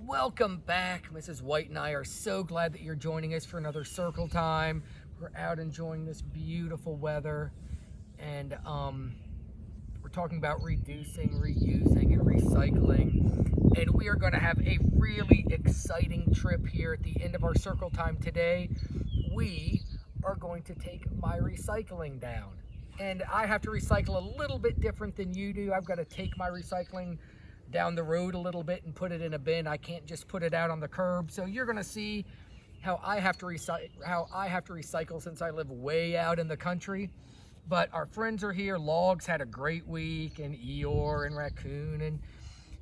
Welcome back. Mrs. White and I are so glad that you're joining us for another circle time. We're out enjoying this beautiful weather, and we're talking about reducing, reusing, and recycling. And we are going to have a really exciting trip here at the end of our circle time today. We are going to take my recycling down. And I have to recycle a little bit different than you do. I've got to take my recycling down the road a little bit and put it in a bin. I can't just put it out on the curb. So you're gonna see how I have to recycle since I live way out in the country. But our friends are here. Logs had a great week, and Eeyore and Raccoon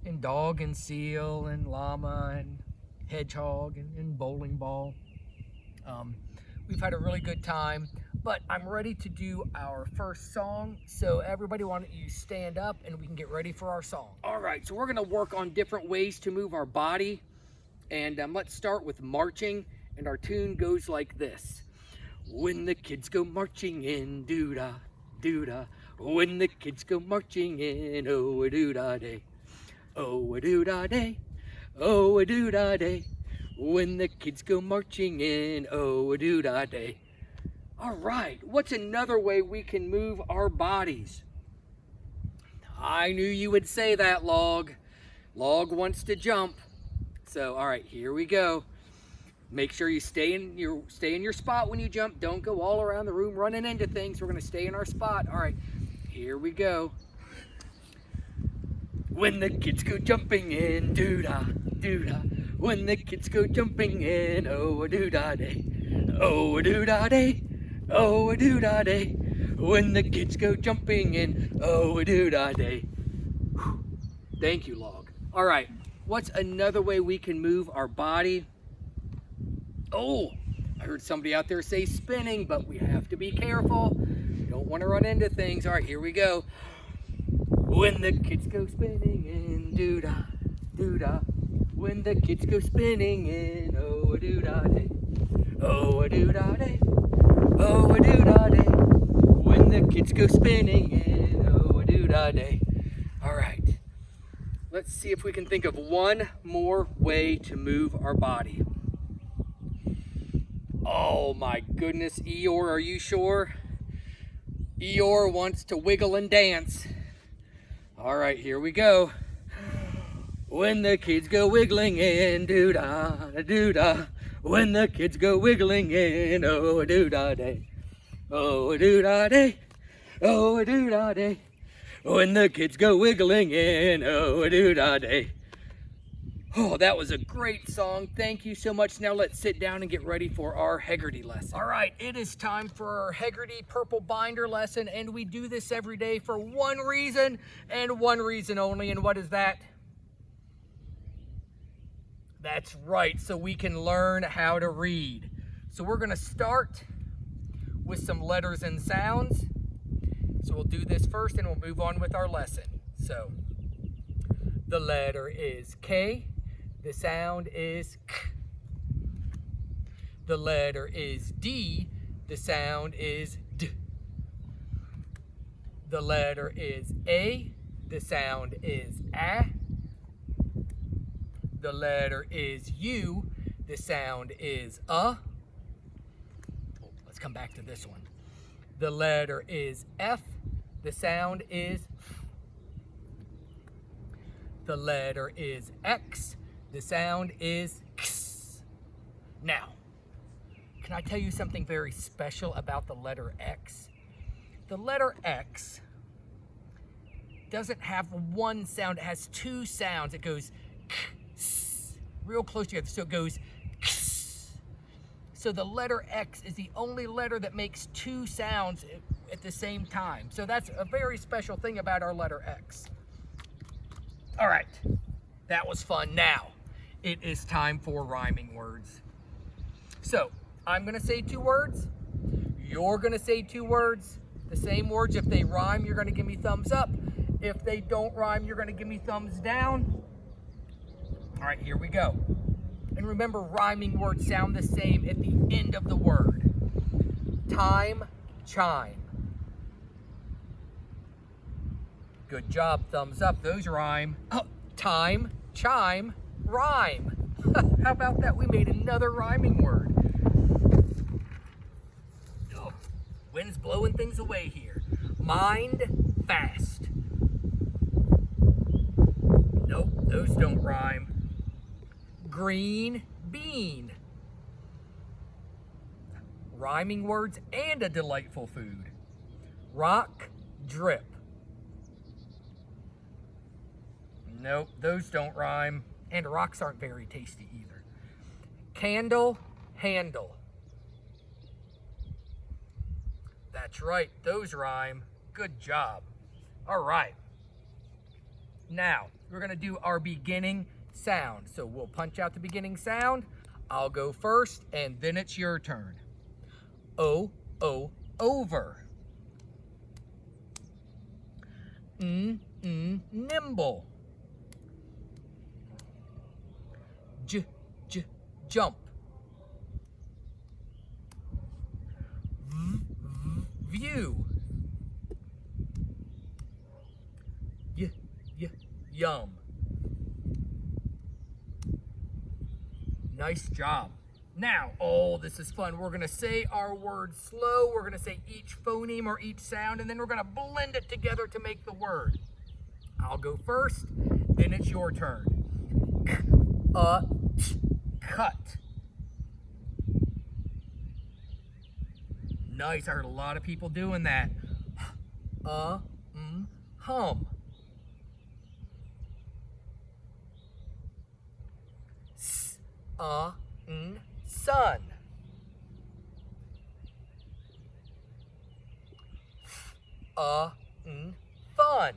and Dog and Seal and Llama and Hedgehog and Bowling Ball. We've had a really good time. But I'm ready to do our first song. So everybody, why don't you stand up and we can get ready for our song. All right, so we're gonna work on different ways to move our body. And let's start with marching. And our tune goes like this. When the kids go marching in, doo-da, doo-da. When the kids go marching in, oh, a doo-da day. Oh, a doo-da day. Oh, a doo-da day. When the kids go marching in, oh, a doo-da day. All right, what's another way we can move our bodies? I knew you would say that, Log. Log wants to jump. So, all right, here we go. Make sure you stay in your spot when you jump. Don't go all around the room running into things. We're gonna stay in our spot. All right, here we go. When the kids go jumping in, doo-da, doo-da. When the kids go jumping in, oh, a doo-da day. Oh, a doo-da day. Oh, a doo-da day. When the kids go jumping in, oh, a doo-da day. Whew. Thank you, Log. All right, what's another way we can move our body? Oh, I heard somebody out there say spinning, but we have to be careful. We don't want to run into things. All right, here we go. When the kids go spinning in, doo-da, doo-da. When the kids go spinning in, oh, a doo-da day. Oh, a doo-da day. Oh, a doo-da day. When the kids go spinning in, oh, a doo-da day. All right, let's see if we can think of one more way to move our body. Oh my goodness, Eeyore, are you sure? Eeyore wants to wiggle and dance. All right, here we go. When the kids go wiggling in, doo-da, doo-da. When the kids go wiggling in, oh, a doo-da day. Oh, a doo-da day. Oh, a doo-da day. When the kids go wiggling in, oh, a doo-da day. Oh, that was a great song. Thank you so much. Now let's sit down and get ready for our heggerty lesson. All right, it is time for our heggerty purple binder lesson, and we do this every day for one reason and one reason only. And what is that? That's right, so we can learn how to read. So we're gonna start with some letters and sounds. So we'll do this first and we'll move on with our lesson. So the letter is K, the sound is K. The letter is D, the sound is D. The letter is A, the sound is A. The letter is U, the sound is Oh, let's come back to this one. The letter is F, the sound is F. The letter is X, the sound is X. Now, can I tell you something very special about the letter X? The letter X doesn't have one sound, it has two sounds. It goes real close together, so it goes X. So the letter X is the only letter that makes two sounds at the same time. So that's a very special thing about our letter X. All right, that was fun. Now, it is time for rhyming words. So I'm gonna say two words, you're gonna say two words, the same words. If they rhyme, you're gonna give me thumbs up. If they don't rhyme, you're gonna give me thumbs down. All right, here we go. And remember, rhyming words sound the same at the end of the word. Time, chime. Good job, thumbs up, those rhyme. Oh, time, chime, rhyme. How about that? We made another rhyming word. Oh, wind's blowing things away here. Mind fast. Nope, those don't rhyme. Green bean. Rhyming words and a delightful food. Rock drip. Nope, those don't rhyme. And rocks aren't very tasty either. Candle handle. That's right, those rhyme. Good job. All right. Now, we're gonna do our beginning sound. So we'll punch out the beginning sound. I'll go first, and then it's your turn. O, over. Nimble. Jump. View. Yum. Nice job. Now, oh, this is fun. We're gonna say our word slow. We're gonna say each phoneme or each sound, and then we're gonna blend it together to make the word. I'll go first, then it's your turn. Cut. Nice, I heard a lot of people doing that. Hum. Sun. Fun.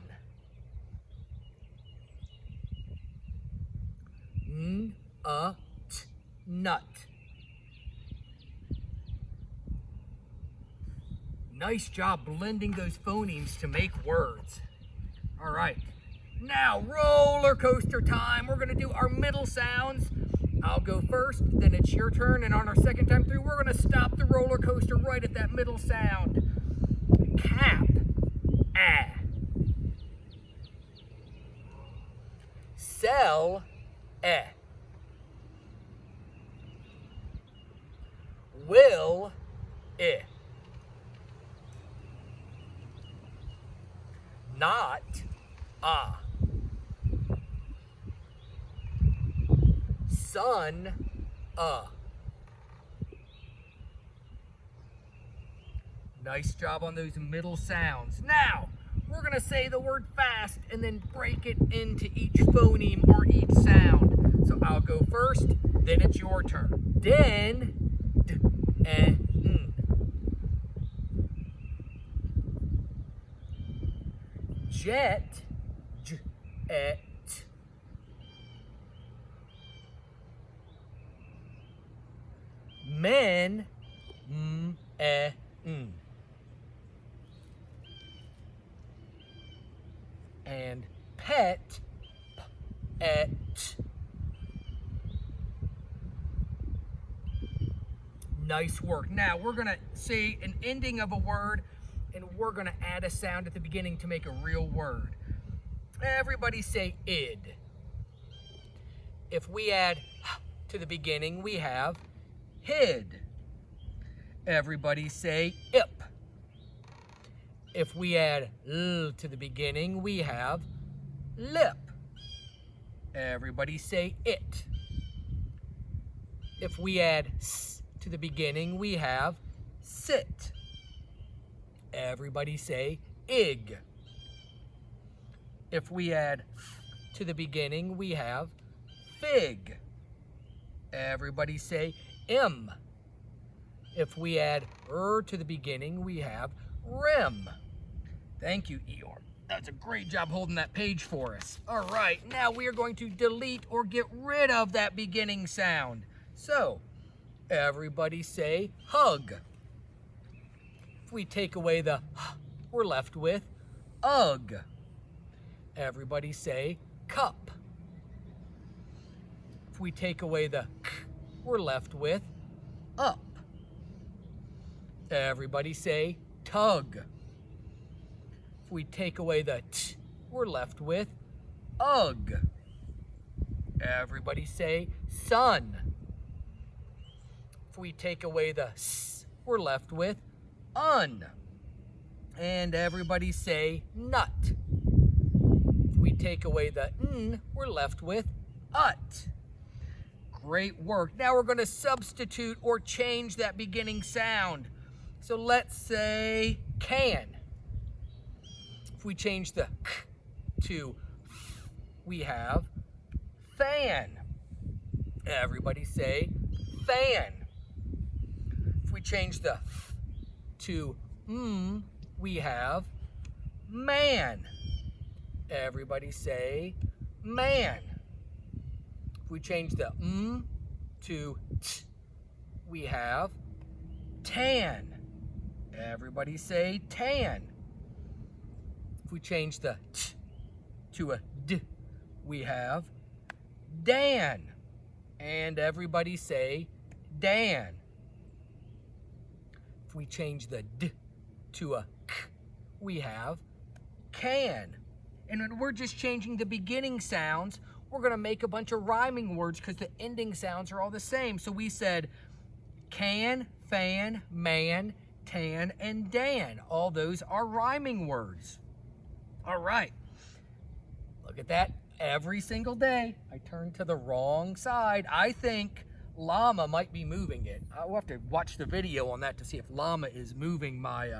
Nut. Nice job blending those phonemes to make words. All right, now roller coaster time. We're gonna do our middle sounds. I'll go first, then it's your turn, and on our second time through, we're gonna stop the roller coaster right at that middle sound. Cap. Sell. Will. Not. Sun. Nice job on those middle sounds. Now, we're gonna say the word fast and then break it into each phoneme or each sound. So I'll go first, then it's your turn. Then, jet, men, and pet, Nice work. Now we're gonna say an ending of a word, and we're gonna add a sound at the beginning to make a real word. Everybody say id. If we add to the beginning, we have hid. Everybody say ip. If we add l to the beginning, we have lip. Everybody say it. If we add s to the beginning, we have sit. Everybody say ig. If we add f to the beginning, we have fig. Everybody say im. If we add to the beginning, we have rim. Thank you, Eeyore. That's a great job holding that page for us. All right, now we are going to delete or get rid of that beginning sound. So, everybody say hug. If we take away the we're left with ugh. Everybody say cup. If we take away the we're left with up. Everybody say tug. If we take away the t, we're left with ugh. Everybody say sun. If we take away the s, we're left with un. And everybody say nut. If we take away the n, we're left with ut. Great work. Now we're going to substitute or change that beginning sound. So let's say can. If we change the k to f, we have fan. Everybody say fan. If we change the f to m, we have man. Everybody say man. If we change the m to t, we have tan. Everybody say tan. If we change the t to a d, we have Dan. And everybody say Dan. If we change the d to a k, we have can. And when we're just changing the beginning sounds, we're going to make a bunch of rhyming words because the ending sounds are all the same. So we said can, fan, man, tan, and Dan. All those are rhyming words. All right. Look at that. Every single day, I turn to the wrong side. I think llama might be moving it. I'll have to watch the video on that to see if llama is moving my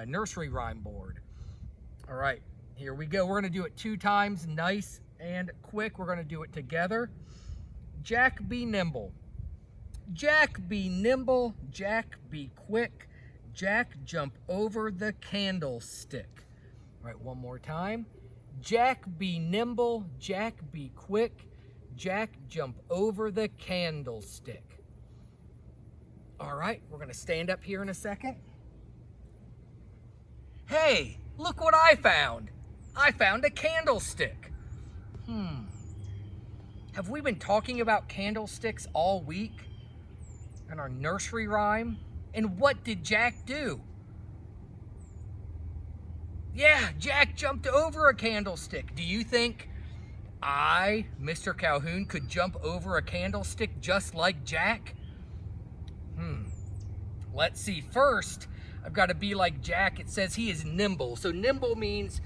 nursery rhyme board. All right, here we go. We're going to do it 2 times, nice and quick. We're going to do it together. Jack be nimble. Jack be nimble. Jack be quick. Jack jump over the candlestick. All right, one more time. Jack be nimble, Jack be quick, Jack jump over the candlestick. All right, we're going to stand up here in a second. Hey, look what I found. I found a candlestick. Have we been talking about candlesticks all week in our nursery rhyme? And what did Jack do? Yeah, Jack jumped over a candlestick. Do you think I, Mr. Calhoun, could jump over a candlestick just like Jack? Let's see. First, I've got to be like Jack. It says he is nimble. So nimble means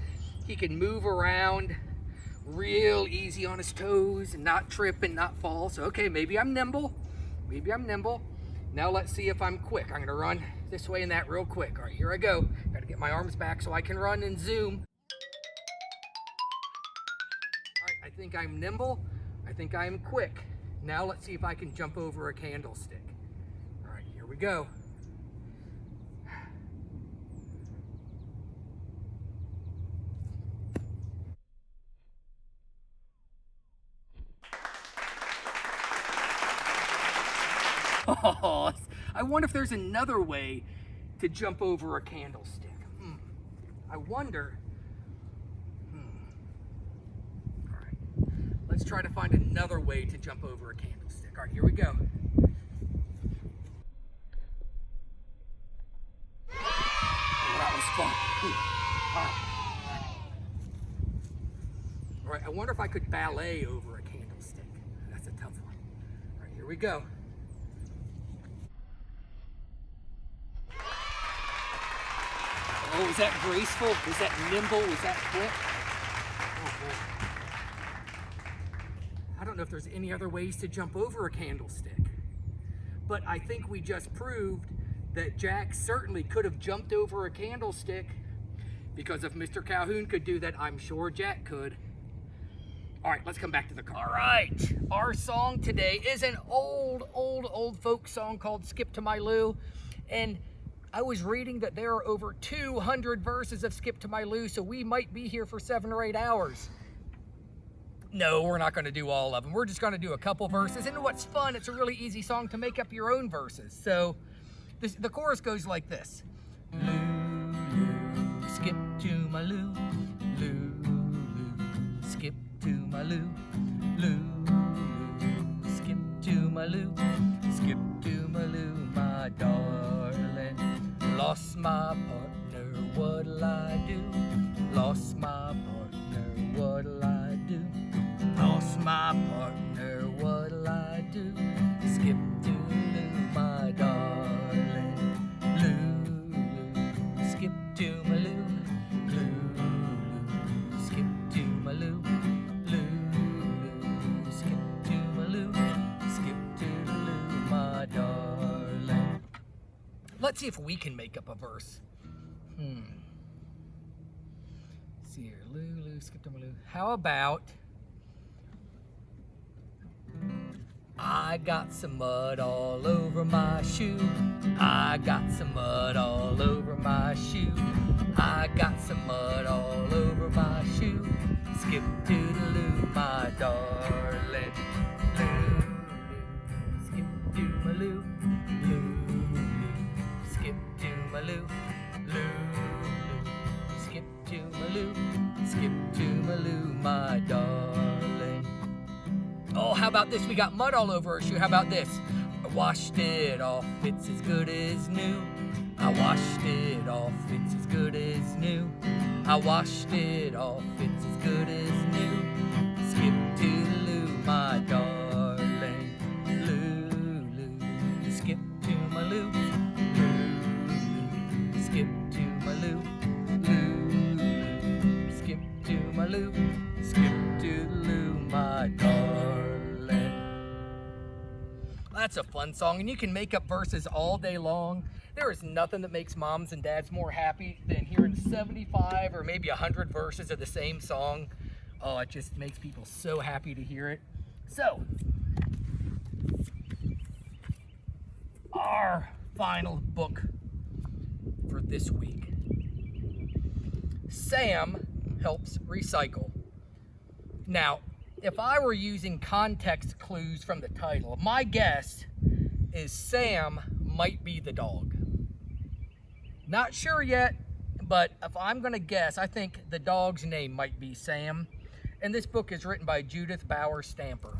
he can move around real easy on his toes and not trip and not fall. So, okay, maybe I'm nimble. Maybe I'm nimble. Now let's see if I'm quick. I'm going to run this way and that real quick. All right, here I go. Got to get my arms back so I can run and zoom. All right, I think I'm nimble. I think I'm quick. Now let's see if I can jump over a candlestick. All right, here we go. Oh, I wonder if there's another way to jump over a candlestick. I wonder. All right, let's try to find another way to jump over a candlestick. All right, here we go. Oh, that was fun. All right, I wonder if I could ballet over a candlestick. That's a tough one. All right, here we go. Oh, was that graceful? Was that nimble? Was that quick? Oh, boy. I don't know if there's any other ways to jump over a candlestick. But I think we just proved that Jack certainly could have jumped over a candlestick, because if Mr. Calhoun could do that, I'm sure Jack could. All right, let's come back to the car. All right, our song today is an old folk song called Skip to My Lou. And I was reading that there are over 200 verses of Skip to My Lou, so we might be here for 7 or 8 hours. No, we're not going to do all of them. We're just going to do a couple verses. And what's fun, it's a really easy song to make up your own verses. So the chorus goes like this. Lou, Lou, skip to my Lou. Lou, Lou, skip to my Lou. Lou, Lou, skip to my Lou. Skip to my Lou, my darling. Lost my partner, what'll I do? Lost my partner, what'll I do? Lost my partner, what'll I do? Skip to Lou, my darling. Lou, skip to my Lou. Lou, skip to my Lou. Lou, skip to my Lou. Skip to Lou, my darling. Let's see if we can make up a verse. See here, Lou, skip to my Lou. How about I got some mud all over my shoe. I got some mud all over my shoe. I got some mud all over my shoe. Skip to the Lou, my darling. Lou, skip to my Lou. Lou, skip to my Lou. Lou, skip to my Lou. Skip to my Lou, my darling. Oh, how about this? We got mud all over our shoe. How about this? I washed it off, it's as good as new. I washed it off, it's as good as new. I washed it off, it's as good as new. Skip to the Lou, my darling. Lou, skip to my Lou. Lou, skip to my Lou. Lou, skip to my Lou. Skip to the Lou, my darling. That's a fun song, and you can make up verses all day long. There is nothing that makes moms and dads more happy than hearing 75 or maybe 100 verses of the same song. Oh, it just makes people so happy to hear it. So, our final book for this week. Sam helps recycle. Now, if I were using context clues from the title, my guess is Sam might be the dog. Not sure yet, but if I'm going to guess, I think the dog's name might be Sam. And this book is written by Judith Bauer Stamper.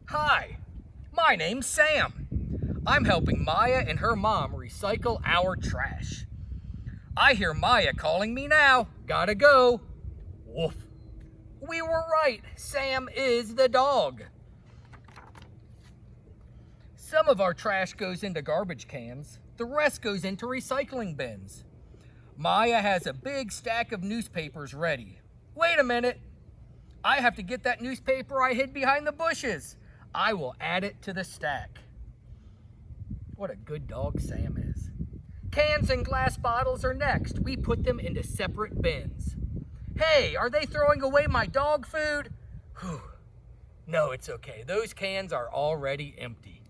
Hi, my name's Sam. I'm helping Maya and her mom recycle our trash. I hear Maya calling me now. Gotta go. Woof. We were right. Sam is the dog. Some of our trash goes into garbage cans. The rest goes into recycling bins. Maya has a big stack of newspapers ready. Wait a minute. I have to get that newspaper I hid behind the bushes. I will add it to the stack. What a good dog Sam is. Cans and glass bottles are next. We put them into separate bins. Hey, are they throwing away my dog food? Whew. No, it's okay. Those cans are already empty.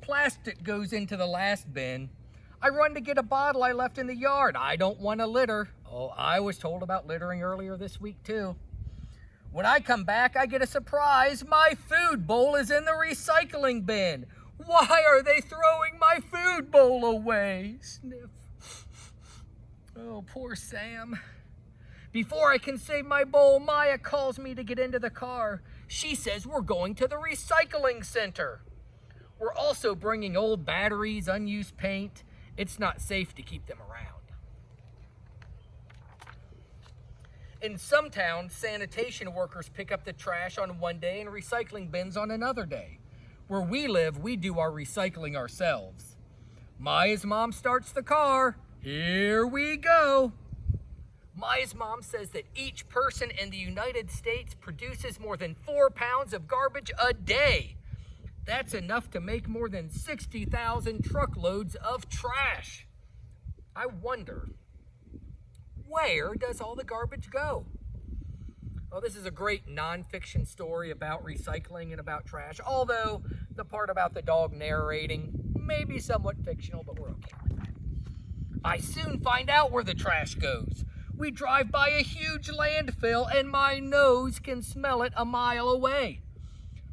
Plastic goes into the last bin. I run to get a bottle I left in the yard. I don't want to litter. Oh, I was told about littering earlier this week too. When I come back, I get a surprise. My food bowl is in the recycling bin. Why are they throwing my food bowl away? Sniff. Oh, poor Sam. Before I can save my bowl, Maya calls me to get into the car. She says we're going to the recycling center. We're also bringing old batteries, unused paint. It's not safe to keep them around. In some towns, sanitation workers pick up the trash on one day and recycling bins on another day. Where we live, we do our recycling ourselves. Maya's mom starts the car. Here we go. Maya's mom says that each person in the United States produces more than 4 pounds of garbage a day. That's enough to make more than 60,000 truckloads of trash. I wonder, where does all the garbage go? Well, this is a great nonfiction story about recycling and about trash, although the part about the dog narrating may be somewhat fictional, but we're okay with that. I soon find out where the trash goes. We drive by a huge landfill and my nose can smell it a mile away.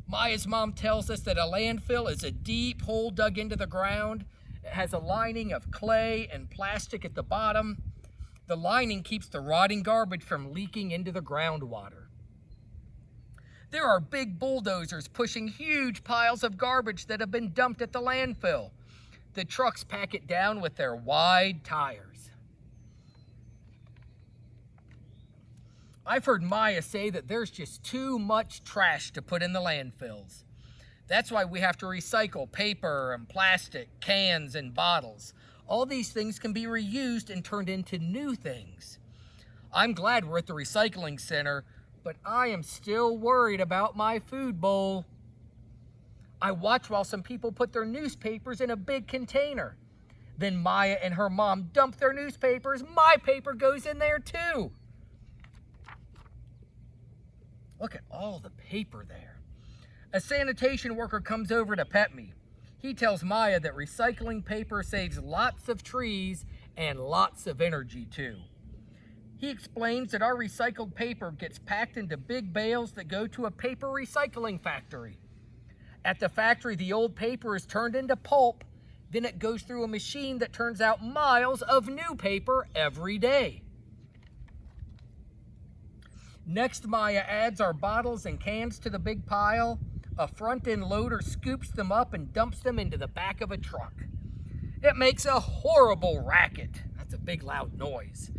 Maya's mom tells us that a landfill is a deep hole dug into the ground. It has a lining of clay and plastic at the bottom. The lining keeps the rotting garbage from leaking into the groundwater. There are big bulldozers pushing huge piles of garbage that have been dumped at the landfill. The trucks pack it down with their wide tires. I've heard Maya say that there's just too much trash to put in the landfills. That's why we have to recycle paper and plastic, cans and bottles. All these things can be reused and turned into new things. I'm glad we're at the recycling center, but I am still worried about my food bowl. I watch while some people put their newspapers in a big container. Then Maya and her mom dump their newspapers. My paper goes in there too. Look at all the paper there. A sanitation worker comes over to pet me. He tells Maya that recycling paper saves lots of trees and lots of energy too. He explains that our recycled paper gets packed into big bales that go to a paper recycling factory. At the factory, the old paper is turned into pulp. Then it goes through a machine that turns out miles of new paper every day. Next, Maya adds our bottles and cans to the big pile. A front-end loader scoops them up and dumps them into the back of a truck. It makes a horrible racket. That's a big loud noise.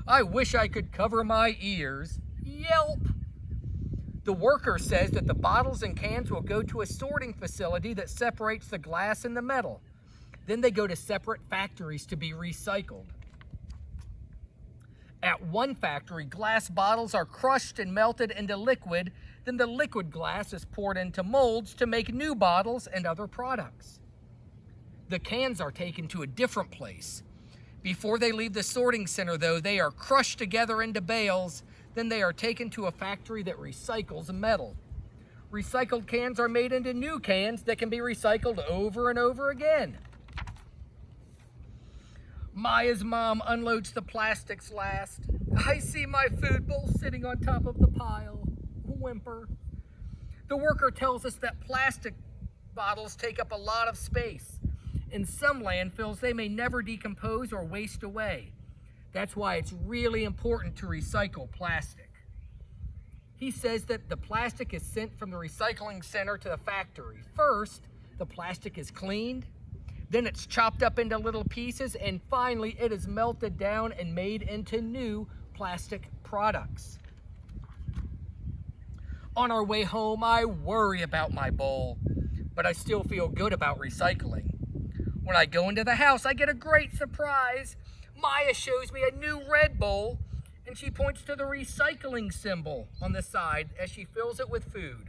I wish I could cover my ears. Yelp! The worker says that the bottles and cans will go to a sorting facility that separates the glass and the metal. Then they go to separate factories to be recycled. At one factory, glass bottles are crushed and melted into liquid. Then the liquid glass is poured into molds to make new bottles and other products. The cans are taken to a different place. Before they leave the sorting center, though, they are crushed together into bales. Then they are taken to a factory that recycles metal. Recycled cans are made into new cans that can be recycled over and over again. Maya's mom unloads the plastics last. I see my food bowl sitting on top of the pile. Whimper. The worker tells us that plastic bottles take up a lot of space. In some landfills, they may never decompose or waste away. That's why it's really important to recycle plastic. He says that the plastic is sent from the recycling center to the factory. First, the plastic is cleaned. Then it's chopped up into little pieces, and finally it is melted down and made into new plastic products. On our way home, I worry about my bowl, but I still feel good about recycling. When I go into the house, I get a great surprise. Maya shows me a new red bowl, and she points to the recycling symbol on the side as she fills it with food.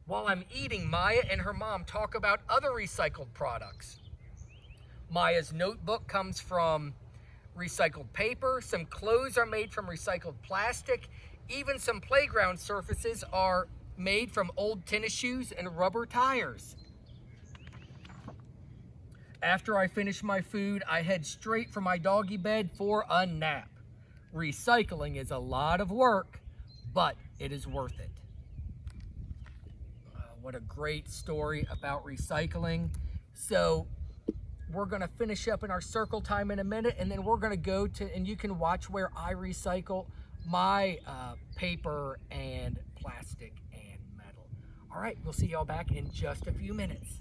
While I'm eating, Maya and her mom talk about other recycled products. Maya's notebook comes from recycled paper. Some clothes are made from recycled plastic. Even some playground surfaces are made from old tennis shoes and rubber tires. After I finish my food, I head straight for my doggy bed for a nap. Recycling is a lot of work, but it is worth it. What a great story about recycling. So we're going to finish up in our circle time in a minute, and then we're going to go to, and you can watch where I recycle my paper and plastic and metal. All right, we'll see y'all back in just a few minutes.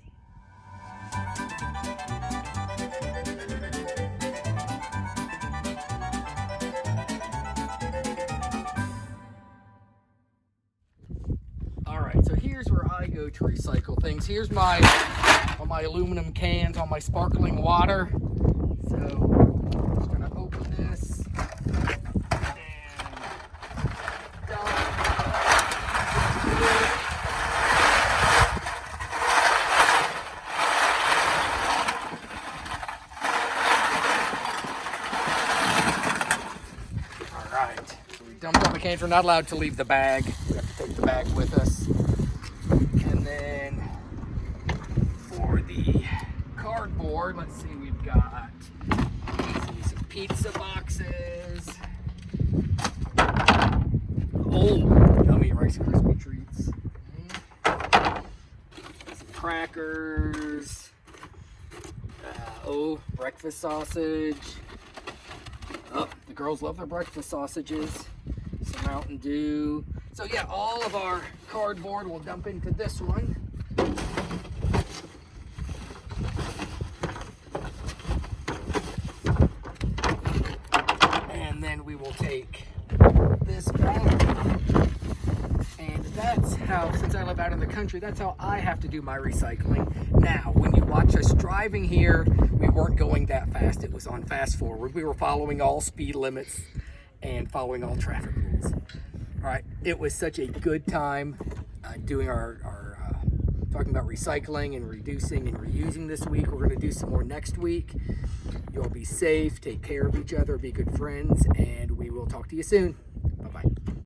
All right, so here's where I go to recycle things. Here's my aluminum cans, all my sparkling water. So I'm just gonna open this and dump. All right, so we dumped all the cans. We're not allowed to leave the bag. We have to take the bag with us. And then for the cardboard, let's see, we've got some pizza boxes. Oh, yummy Rice Krispie treats. Some crackers. Breakfast sausage. Oh, the girls love their breakfast sausages. Some Mountain Dew. So yeah, all of our cardboard will dump into this one. And then we will take this this back. And that's how, since I live out in the country, that's how I have to do my recycling. Now, when you watch us driving here, we weren't going that fast. It was on fast forward. We were following all speed limits and following all traffic rules. All right, it was such a good time doing talking about recycling and reducing and reusing this week. We're going to do some more next week. You'll be safe, take care of each other, be good friends, and we will talk to you soon. Bye-bye.